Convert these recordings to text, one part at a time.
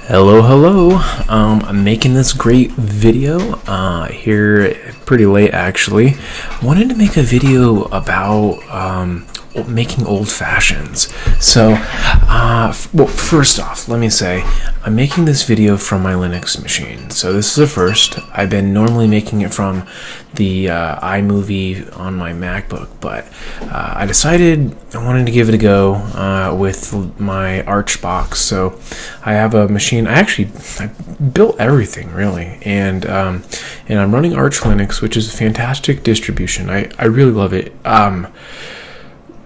Hello. I'm making this great video here pretty late actually. Wanted to make a video about making old fashions. So, well, first off, let me say I'm making this video from my Linux machine. So this is a first. I've been normally making it from the iMovie on my MacBook, but I decided I wanted to give it a go with my Arch box. So I have a machine. I built everything really, and I'm running Arch Linux, which is a fantastic distribution. I really love it.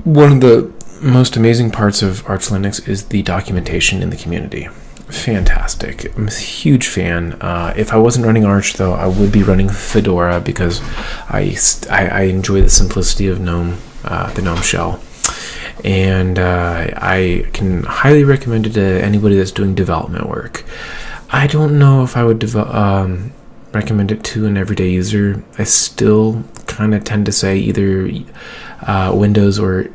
One of the most amazing parts of Arch Linux is the documentation in the community. Fantastic. I'm a huge fan. If I wasn't running Arch, though, I would be running Fedora because I enjoy the simplicity of GNOME, the GNOME shell. And I can highly recommend it to anybody that's doing development work. I don't know if I would recommend it to an everyday user. I still kind of tend to say either Windows, or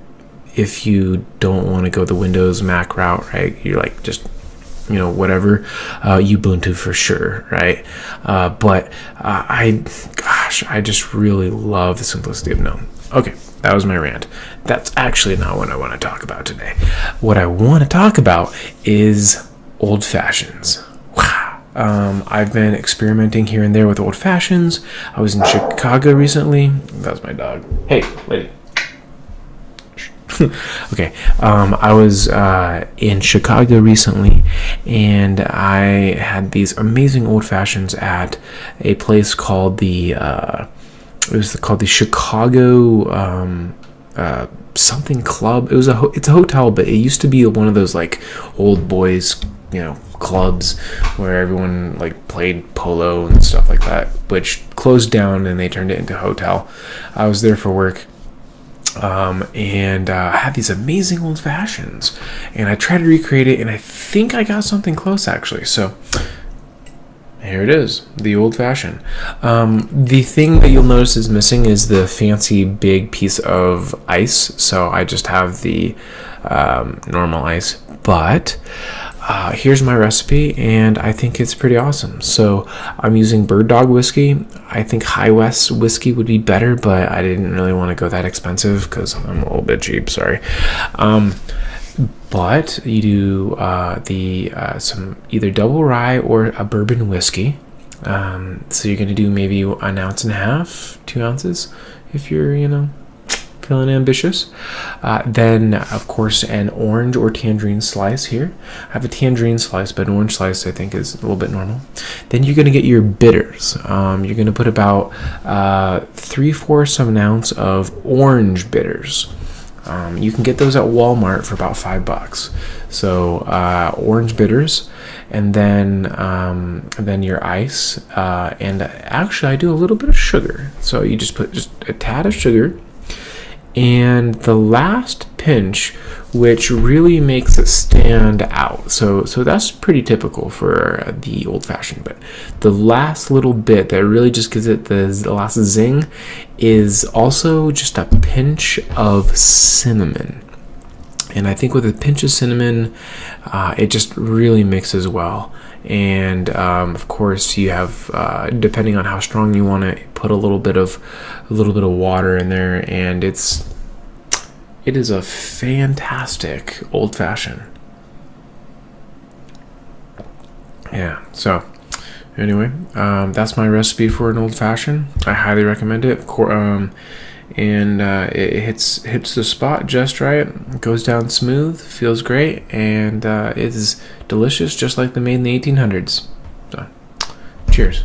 if you don't want to go the Windows Mac route, right, you're like just whatever, Ubuntu for sure, right? But I just really love the simplicity of GNOME. Okay, that was my rant. That's actually not what I want to talk about today. What I want to talk about is old fashions. I've been experimenting here and there with old fashions. I was in Chicago recently. That was my dog. Hey, lady. Okay, I was in Chicago recently, and I had these amazing old fashions at a place called the Chicago something club. It's a hotel, but it used to be one of those like old boys clubs where everyone like played polo and stuff like that, which closed down and they turned it into a hotel. I was there for work. And I had these amazing old fashions, and I tried to recreate it, and I think I got something close actually. So here it is, the old fashioned. The thing that you'll notice is missing is the fancy big piece of ice. So I just have the normal ice, but here's my recipe, and I think it's pretty awesome. So I'm using Bird Dog whiskey. I think High West whiskey would be better, but I didn't really want to go that expensive because I'm a little bit cheap, sorry. But you do some either double rye or a bourbon whiskey. So you're going to do maybe 1.5 ounces, 2 ounces if you're, feeling ambitious. Then, of course, an orange or tangerine slice here. I have a tangerine slice, but an orange slice I think is a little bit normal. Then you're going to get your bitters. You're going to put about 3/4 of an ounce of orange bitters. You can get those at Walmart for about $5. So orange bitters, and then your ice. And actually, I do a little bit of sugar. So you just put just a tad of sugar. And the last pinch, which really makes it stand out. So that's pretty typical for the old fashioned. But the last little bit that really just gives it the last zing is also just a pinch of cinnamon. And I think with a pinch of cinnamon, it just really mixes well. And of course, you have depending on how strong you want to put a little bit of water in there, and it is a fantastic old fashioned. Yeah. So anyway, that's my recipe for an old fashioned. I highly recommend it. And it hits the spot just right. It goes down smooth, feels great, and it is delicious, just like they made in the 1800s. So, cheers.